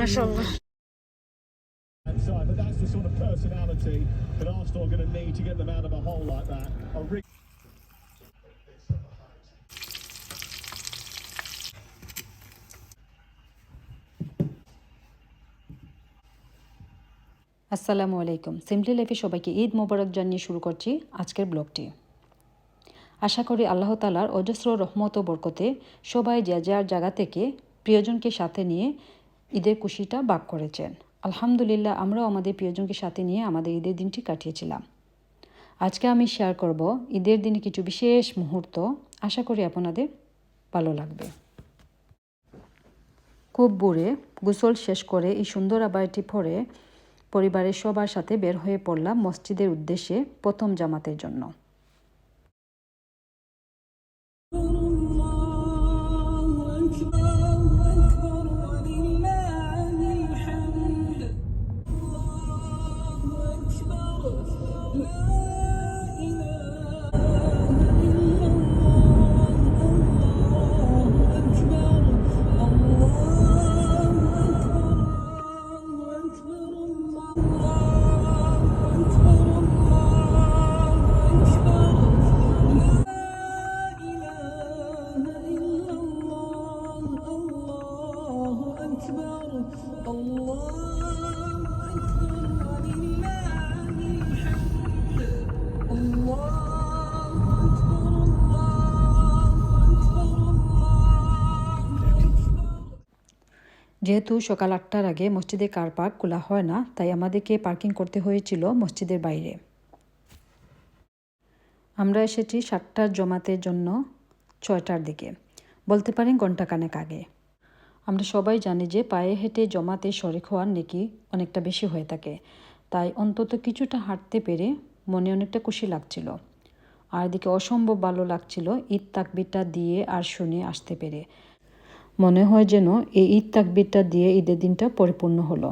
মাশাআল্লাহ। But that's the sort of personality that Arsenal are going to need to get them out of a hole like that. আসসালামু আলাইকুম। Simply লাইফে সবাইকে ঈদ মোবারক জানিয়ে শুরু করছি আজকের ব্লগটি। আশা করি আল্লাহ তাআলার অজস্র রহমত ও বরকতে সবাই যে যার জায়গা থেকে প্রিয়জনকে সাথে নিয়ে ঈদের খুশিটা ভাগ করেছেন। আলহামদুলিল্লাহ, আমরাও আমাদের প্রিয়জনকে সাথে নিয়ে আমাদের ঈদের দিনটি কাটিয়েছিলাম। আজকে আমি শেয়ার করব ঈদের দিনে কিছু বিশেষ মুহূর্ত। আশা করি আপনাদের ভালো লাগবে। খুব ভোরে গোসল শেষ করে এই সুন্দর আবায়াটি পরে পরিবারের সবার সাথে বের হয়ে পড়লাম মসজিদের উদ্দেশ্যে প্রথম জামাতের জন্য। যেহেতু সকাল 8টার আগে মসজিদে কার পার্ক খোলা হয় না, তাই আমাদেরকে পার্কিং করতে হয়েছিল মসজিদের বাইরে। আমরা এসেছি 7টার জমাতের জন্য 6টার দিকে, বলতে পারেন ঘণ্টাখানেক আগে। আমরা সবাই জানি যে পায়ে হেঁটে জমাতে শরিক হওয়ার নেকি অনেকটা বেশি হয়ে থাকে, তাই অন্তত কিছুটা হাঁটতে পেরে মনে অনেকটা খুশি লাগছিল। আর এদিকে অসম্ভব ভালো লাগছিল ঈদ তাকবীরটা দিয়ে আর শুনে আসতে পেরে। মনে হয় যেন এই ঈদ তাকবীরটা দিয়ে ঈদের দিনটা পরিপূর্ণ হলো।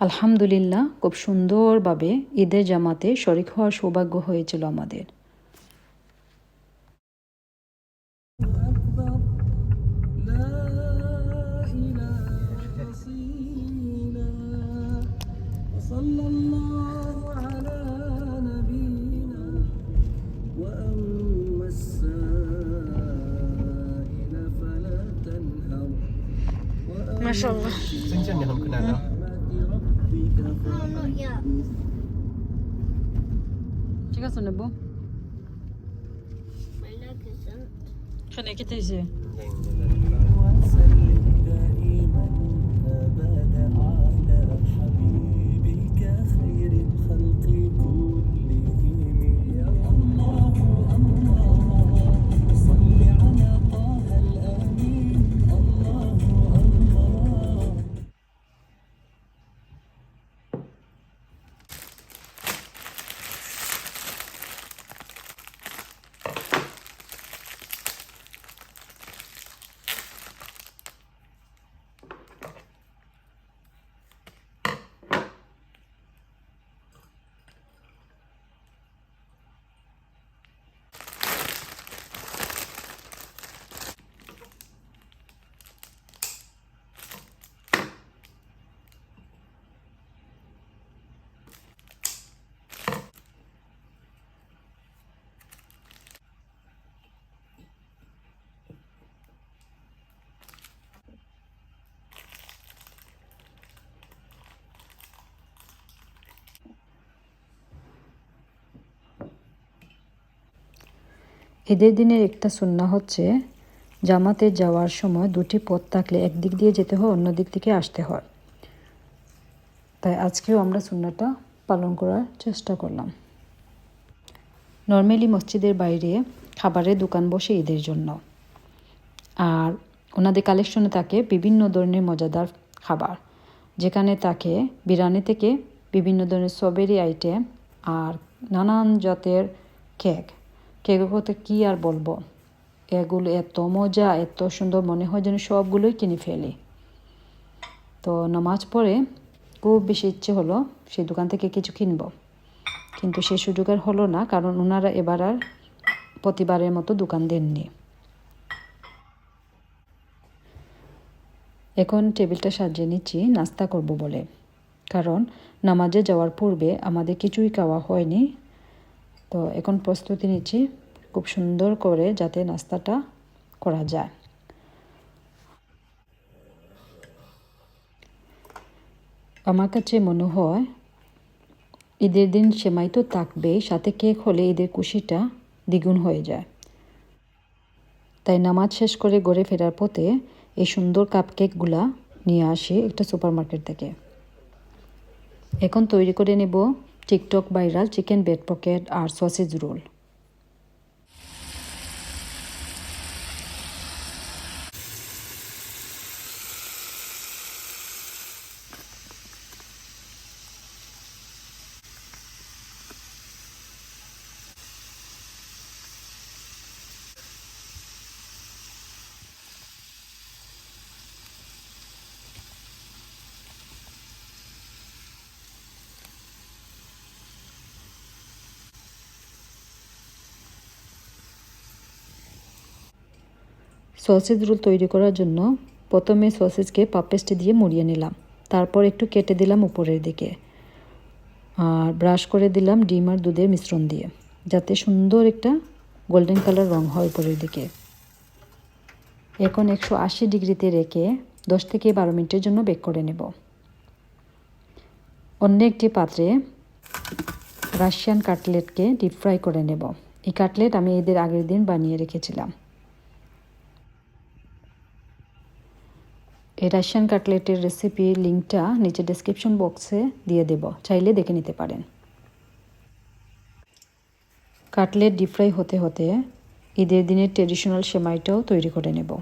আলহামদুলিল্লাহ, খুব সুন্দরভাবে ঈদের জামাতে শরিক হওয়ার সৌভাগ্য হয়েছিল আমাদের। মাশাআল্লাহ। ঠিক আছে নেবো। শোনে খেতেছে। ঈদের দিনের একটা সুন্নাহ হচ্ছে জামাতে যাওয়ার সময় দুটি পথ থাকলে একদিক দিয়ে যেতে হয়, অন্য দিক থেকে আসতে হয়। তাই আজকেও আমরা সুন্নাহটা পালন করার চেষ্টা করলাম। নর্মালি মসজিদের বাইরে খাবারের দোকান বসে ঈদের জন্য, আর ওনাদের কালেকশনে থাকে বিভিন্ন ধরনের মজাদার খাবার, যেখানে থাকে বিরিয়ানি থেকে বিভিন্ন ধরনের স্ট্রবেরি আইটেম আর নানান জাতের কেকের কথা কী আর বলবো, এগুলো এত মজা, এত সুন্দর, মনে হয় যেন সবগুলোই কিনে ফেলি। তো নামাজ পড়ে খুব বেশি ইচ্ছে হলো সেই দোকান থেকে কিছু কিনব, কিন্তু সে সুযোগ আর হলো না, কারণ ওনারা এবার আর প্রতিবারের মতো দোকান দেননি। এখন টেবিলটা সাজিয়ে নিচ্ছি নাস্তা করব বলে, কারণ নামাজে যাওয়ার পূর্বে আমাদের কিছুই খাওয়া হয়নি। তো এখন প্রস্তুতি নিচ্ছি খুব সুন্দর করে যাতে নাস্তাটা করা যায়। আমার কাছে মনে হয় ঈদের দিন সেমাই তো থাকবেই, সাথে কেক হলে ঈদের খুশিটা দ্বিগুণ হয়ে যায়। তাই নামাজ শেষ করে ঘরে ফেরার পথে এই সুন্দর কাপকেকগুলা নিয়ে আসি একটা সুপারমার্কেট থেকে। এখন তৈরি করে নেব TikTok viral chicken bread pocket আর সসেজ রোল। সসেজ রোল তৈরি করার জন্য প্রথমে সসেজকে পাপ পেস্টে দিয়ে মুড়িয়ে নিলাম, তারপর একটু কেটে দিলাম উপরের দিকে, আর ব্রাশ করে দিলাম ডিম আর দুধের মিশ্রণ দিয়ে, যাতে সুন্দর একটা গোল্ডেন কালার রং হয় উপরের দিকে। এখন 180 ডিগ্রিতে রেখে 10 থেকে 12 মিনিটের জন্য বেক করে নেব। অন্য একটি পাত্রে রাশিয়ান কাটলেটকে ডিপ ফ্রাই করে নেব। এই কাটলেট আমি ঈদের আগের দিন বানিয়ে রেখেছিলাম। এই রাশিয়ান কাটলেটের রেসিপির লিঙ্কটা নিচে ডেসক্রিপশন বক্সে দিয়ে দেব, চাইলে দেখে নিতে পারেন। কাটলেট ডিপ ফ্রাই হতে হতে ঈদের দিনের ট্রেডিশনাল সেমাইটাও তৈরি করে নেব।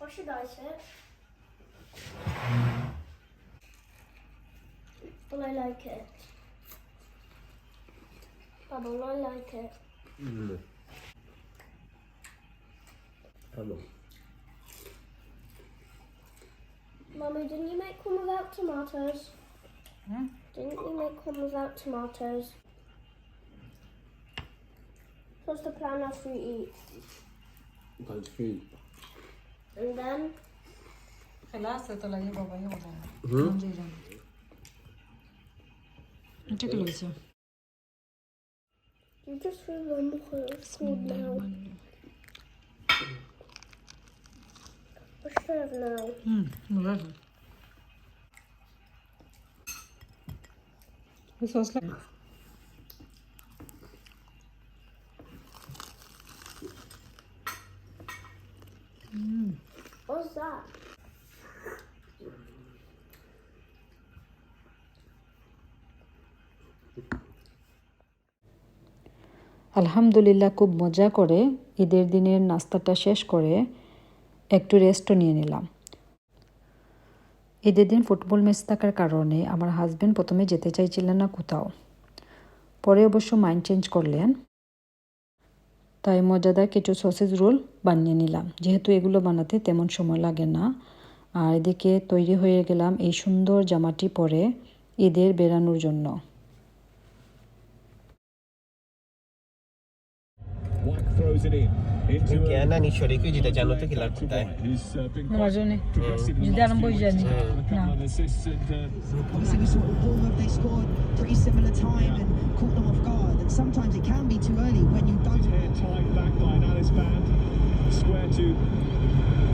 Or should I say it? Well, I like it. Bubble, I like it. Hello. Mummy, didn't you make one without tomatoes? Didn't you make one without tomatoes? What's the plan after you eat? That's sweet. And then? خلاص طلع يا بابا يلا. এটা কি লইছে You just remember what it's called now. What's served now? মজা sauce লাগে What's that? আলহামদুলিল্লাহ খুব মজা করে ঈদের দিনের নাস্তাটা শেষ করে একটু রেস্টও নিয়ে নিলাম। ঈদের দিন ফুটবল ম্যাচ থাকার কারণে আমার হাজব্যান্ড প্রথমে যেতে চাইছিলেন না কোথাও, পরে অবশ্য মাইন্ড চেঞ্জ করলেন, তাই মজাদার কিছু সসেজ রোল বানিয়ে নিলাম, যেহেতু এগুলো বানাতে তেমন সময় লাগে না। আর এদিকে তৈরি হয়ে গেলাম এই সুন্দর জামাটি পরে ঈদের বেড়ানোর জন্য। White throws it in. Che Anna ni shori qui gita già notte che la putai. আমার জন্য যদি আরম্ভ হয়ে জানি না Obviously, we saw at Bournemouth, they scored pretty similar time and caught them off guard. And sometimes it can be too early when you don't. Here tied back by an Alice band. Square to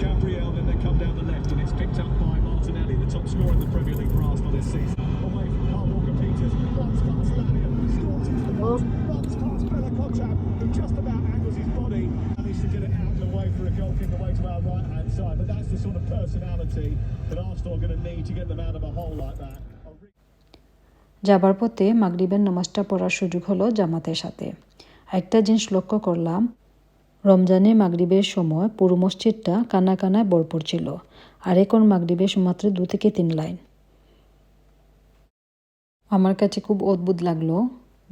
Gabriel, then they come down the left, and it's picked up by Martinelli, the top scorer in the Premier League for Arsenal this season. Away from Carl Walker-Peters, runs past Lannion, scores into the box, runs past Bella Kotchap, who just about angles his body, managed to get it out and away for a goal kick away to our right-hand side. But that's the sort of personality that Arsenal are going to need to get them out of a hole like that. যাবার পথে মাগরিবের নামাজটা পড়ার সুযোগ হলো জামাতের সাথে। একটা জিনিস লক্ষ্য করলাম, রমজানে মাগরিবের সময় পুরো মসজিদটা কানা কানায় ভরপুর ছিল, আর এখন মাগরিবের মাত্র 2 থেকে 3 লাইন। আমার কাছে খুব অদ্ভুত লাগলো,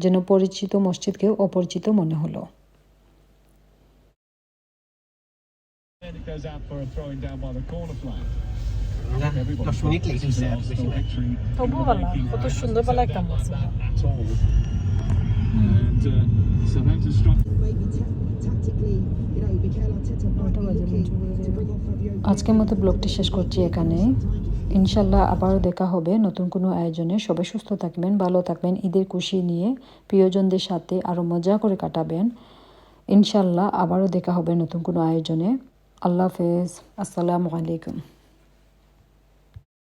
যেন পরিচিত মসজিদকেও অপরিচিত মনে হলো। Then it goes out for a throwing down by the corner flag. Los minut lite isär. তবু ভালো, কত সুন্দর ভালো একটা মসজিদ। And Southampton struck. Maybe tactically, you know, Mikel Arteta might be looking to bring on Fabio. আজকের মতো ব্লগটি শেষ করছি এখানে। ইনশাল্লাহ আবারও দেখা হবে নতুন কোনো আয়োজনে। সবাই সুস্থ থাকবেন, ভালো থাকবেন, ঈদের খুশি নিয়ে প্রিয়জনদের সাথে আরও মজা করে কাটাবেন। ইনশাল্লাহ আবারও দেখা হবে নতুন কোনো আয়োজনে। আল্লাহ হাফেজ, আসসালামু আলাইকুম।